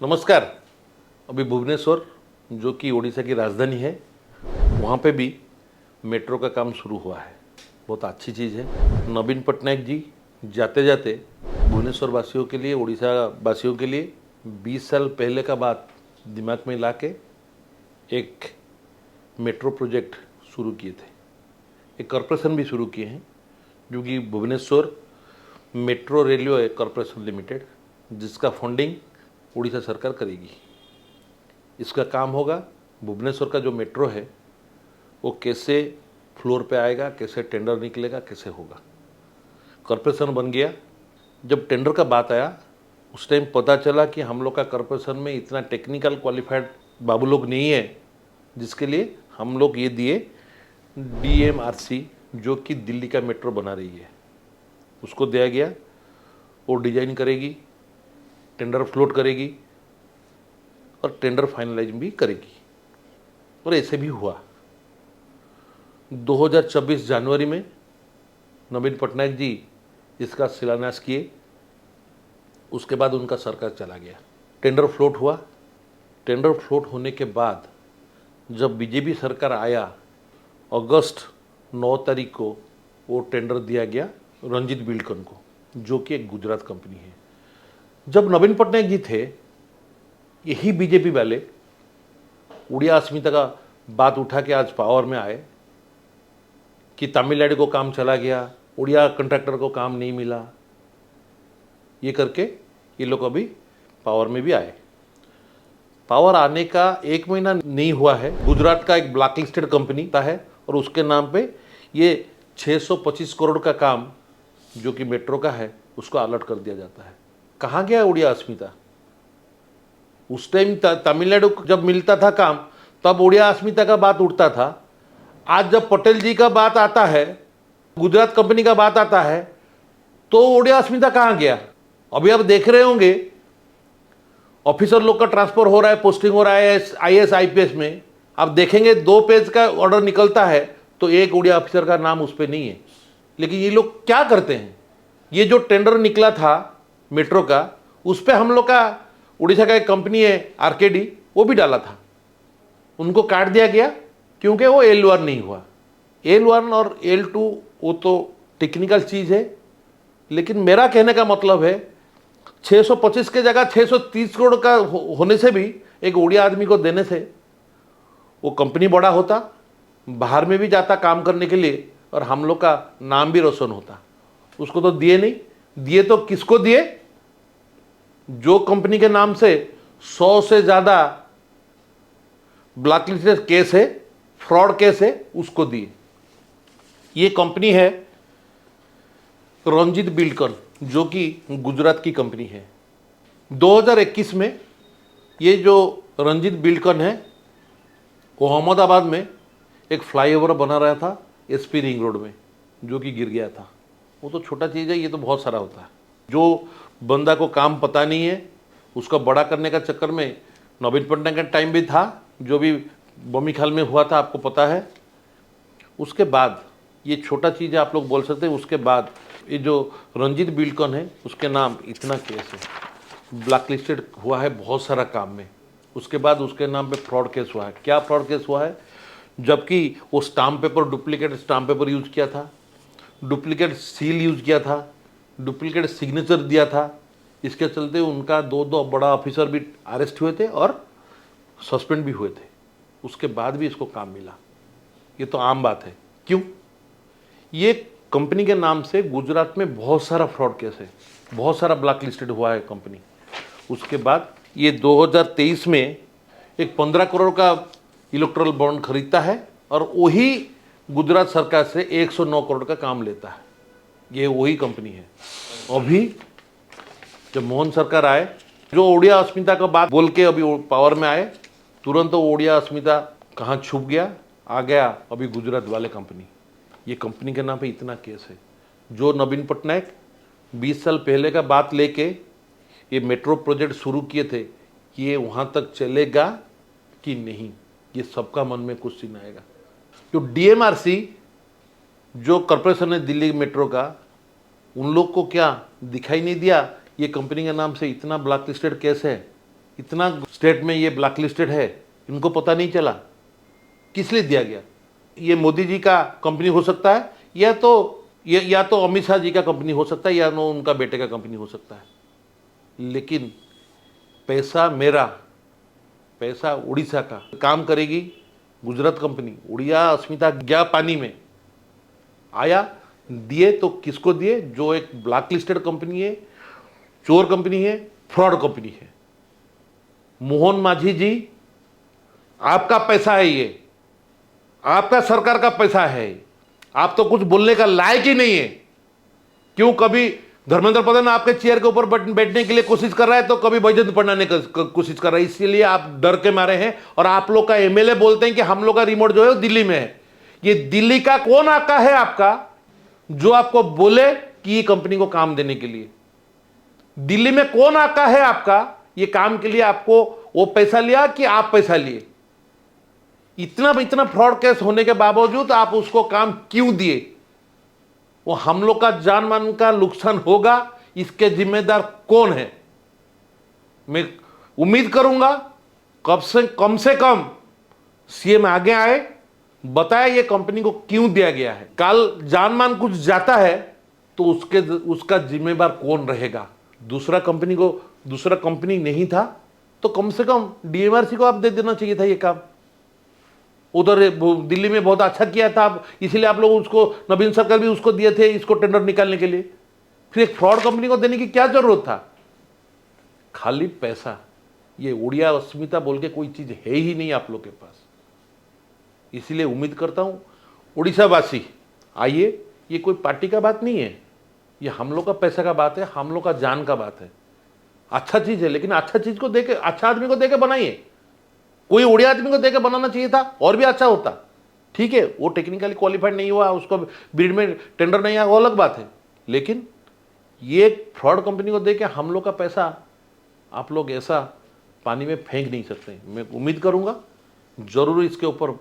नमस्कार। अभी भुवनेश्वर जो कि उड़ीसा की राजधानी है, वहाँ पे भी मेट्रो का काम शुरू हुआ है। बहुत अच्छी चीज़ है। नवीन पटनायक जी जाते जाते भुवनेश्वर वासियों के लिए, उड़ीसा वासियों के लिए 20 साल पहले का बात दिमाग में ला के एक मेट्रो प्रोजेक्ट शुरू किए थे। एक कॉरपोरेशन भी शुरू किए हैं जो कि Bhubaneswar metro railway corporation limited, जिसका फंडिंग उड़ीसा सरकार करेगी। इसका काम होगा भुवनेश्वर का जो मेट्रो है वो कैसे फ्लोर पे आएगा, कैसे टेंडर निकलेगा, कैसे होगा। कॉरपोरेशन बन गया। जब टेंडर का बात आया उस टाइम पता चला कि हम लोग का कॉरपोरेशन में इतना टेक्निकल क्वालिफाइड बाबू लोग नहीं है, जिसके लिए हम लोग ये दिए डीएमआरसी जो कि दिल्ली का मेट्रो बना रही है, उसको दिया गया। वो डिजाइन करेगी, टेंडर फ्लोट करेगी और टेंडर फाइनलाइज भी करेगी। और ऐसे भी हुआ। 2024 जनवरी में नवीन पटनायक जी इसका शिलान्यास किए। उसके बाद उनका सरकार चला गया। टेंडर फ्लोट हुआ। टेंडर फ्लोट होने के बाद जब बीजेपी सरकार आया, अगस्त 9 तारीख को वो टेंडर दिया गया रंजीत बिल्डकॉन को, जो कि एक गुजरात कंपनी है। जब नवीन पटनायक जी थे, यही बीजेपी वाले उड़िया अस्मिता का बात उठा के आज पावर में आए कि तमिलनाडु को काम चला गया, उड़िया कंट्रैक्टर को काम नहीं मिला। ये करके ये लोग अभी पावर में भी आए। पावर आने का 1 महीना नहीं हुआ है, गुजरात का एक ब्लैक लिस्टेड कंपनी है और उसके नाम पे ये 625 करोड़ का काम जो कि मेट्रो का है उसको अलर्ट कर दिया जाता है। कहाँ गया उड़िया अस्मिता? उस टाइम तमिलनाडु जब मिलता था काम तब उड़िया अस्मिता का बात उठता था। आज जब पटेल जी का बात आता है, गुजरात कंपनी का बात आता है, तो उड़िया अस्मिता कहाँ गया? अभी आप देख रहे होंगे ऑफिसर लोग का ट्रांसफर हो रहा है, पोस्टिंग हो रहा है आईएएस आईपीएस में। आप देखेंगे 2 पेज का ऑर्डर निकलता है तो एक उड़िया ऑफिसर का नाम उस पर नहीं है। लेकिन ये लोग क्या करते हैं, ये जो टेंडर निकला था मेट्रो का, उस पर हम लोग का उड़ीसा का एक कंपनी है आरकेडी, वो भी डाला था। उनको काट दिया गया क्योंकि वो L1 नहीं हुआ। L1 और L2 वो तो टेक्निकल चीज़ है, लेकिन मेरा कहने का मतलब है 625 के जगह 630 करोड़ का होने से भी एक उड़िया आदमी को देने से वो कंपनी बड़ा होता, बाहर में भी जाता काम करने के लिए और हम लोग का नाम भी रोशन होता। उसको तो दिए नहीं। दिए तो किसको दिए? जो कंपनी के नाम से 100 से ज़्यादा ब्लैकलिस्टेड केस है, फ्रॉड केस है, उसको दिए। ये कंपनी है रंजीत बिल्डकॉन जो कि गुजरात की कंपनी है। 2021 में ये जो रंजीत बिल्डकॉन है वो अहमदाबाद में एक फ्लाईओवर बना रहा था एसपी रिंग रोड में, जो कि गिर गया था। वो तो छोटा चीज़ है, ये तो बहुत सारा होता है। जो बंदा को काम पता नहीं है उसका बड़ा करने का चक्कर में नवीन पटनायक का टाइम भी था, जो भी बमीखाल में हुआ था आपको पता है। उसके बाद ये छोटा चीज़ है आप लोग बोल सकते हैं। उसके बाद ये जो रंजीत बिल्डकॉन है उसके नाम इतना केस है, ब्लैक लिस्टेड हुआ है बहुत सारा काम में। उसके बाद उसके नाम पे फ्रॉड केस हुआ है। क्या फ्रॉड केस हुआ है? जबकि वो stamp paper, duplicate stamp paper use किया था, डुप्लीकेट सील यूज़ किया था, डुप्लीकेट सिग्नेचर दिया था। इसके चलते उनका 2 बड़ा ऑफिसर भी अरेस्ट हुए थे और सस्पेंड भी हुए थे। उसके बाद भी इसको काम मिला। ये तो आम बात है। क्यों? ये कंपनी के नाम से गुजरात में बहुत सारा फ्रॉड केस है, बहुत सारा ब्लैक लिस्टेड हुआ है कंपनी। उसके बाद ये 2023 में एक 15 करोड़ का इलेक्ट्रल बॉन्ड खरीदता है और वही गुजरात सरकार से 109 करोड़ का काम लेता है। ये वही कंपनी है। अभी जब मोहन सरकार आए, जो उड़िया अस्मिता का बात बोल के अभी पावर में आए, तुरंत तो उड़िया अस्मिता कहाँ छुप गया, आ गया अभी गुजरात वाले कंपनी। ये कंपनी के नाम पे इतना केस है। जो नवीन पटनायक 20 साल पहले का बात लेके ये मेट्रो प्रोजेक्ट शुरू किए थे, ये वहाँ तक चलेगा कि नहीं, ये सबका मन में कुछ सीन आएगा। जो डीएमआरसी जो कॉरपोरेशन है दिल्ली मेट्रो का, उन लोग को क्या दिखाई नहीं दिया ये कंपनी के नाम से इतना ब्लैक लिस्टेड केस है? इतना स्टेट में ये ब्लैक लिस्टेड है, इनको पता नहीं चला, किस लिए दिया गया? ये मोदी जी का कंपनी हो सकता है, या तो अमित शाह जी का कंपनी हो सकता है, या नो उनका बेटे का कंपनी हो सकता है, लेकिन पैसा मेरा, पैसा उड़ीसा का। काम करेगी गुजरात कंपनी, उड़िया अस्मिता गया पानी में, आया, दिए तो किसको दिए? जो एक ब्लैक लिस्टेड कंपनी है, चोर कंपनी है, फ्रॉड कंपनी है। मोहन माझी जी, आपका पैसा है ये, आपका सरकार का पैसा है, आप तो कुछ बोलने का लायक ही नहीं है। क्यों कभी धर्मेंद्र प्रधान आपके चेयर के ऊपर बैठने के लिए कोशिश कर रहा है, तो कभी बैजयंत पढ़ाने की कोशिश कर रहा है, इसीलिए आप डर के मारे हैं। और आप लोग का एमएलए बोलते हैं कि हम लोग का रिमोट जो है दिल्ली में है। ये दिल्ली का कौन आका है आपका जो आपको बोले कि ये कंपनी को काम देने के लिए? दिल्ली में कौन आका है आपका ये काम के लिए? आपको वो पैसा लिया कि आप पैसा लिए? इतना फ्रॉड केस होने के बावजूद आप उसको काम क्यों दिए? वो हम लोग का जान मान का नुकसान होगा, इसके जिम्मेदार कौन है? मैं उम्मीद करूंगा कम से कम सीएम आगे आए, बताए ये कंपनी को क्यों दिया गया है। कल जान मान कुछ जाता है तो उसका जिम्मेदार कौन रहेगा? दूसरा कंपनी नहीं था तो कम से कम डीएमआरसी को आप दे देना चाहिए था ये काम। उधर दिल्ली में बहुत अच्छा किया था आप, इसीलिए आप लोग उसको, नवीन सरकार भी उसको दिए थे इसको टेंडर निकालने के लिए। फिर एक फ्रॉड कंपनी को देने की क्या जरूरत था? खाली पैसा, ये उड़िया अस्मिता बोल के कोई चीज है ही नहीं आप लोग के पास। इसीलिए उम्मीद करता हूं उड़ीसा वासी आइए, ये कोई पार्टी का बात नहीं है, ये हम लोग का पैसा का बात है, हम लोग का जान का बात है। अच्छा चीज है, लेकिन अच्छा चीज को देके, अच्छा आदमी को देके बनाइए। कोई उड़िया आदमी को देकर बनाना चाहिए था और भी अच्छा होता। ठीक है, वो टेक्निकली क्वालिफाइड नहीं हुआ, उसको बिड में टेंडर नहीं आया, वो अलग बात है, लेकिन ये फ्रॉड कंपनी को देके हम लोग का पैसा आप लोग ऐसा पानी में फेंक नहीं सकते। मैं उम्मीद करूंगा जरूर इसके ऊपर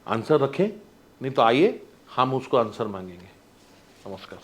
आंसर रखें, नहीं तो आइए हम उसको आंसर मांगेंगे। नमस्कार।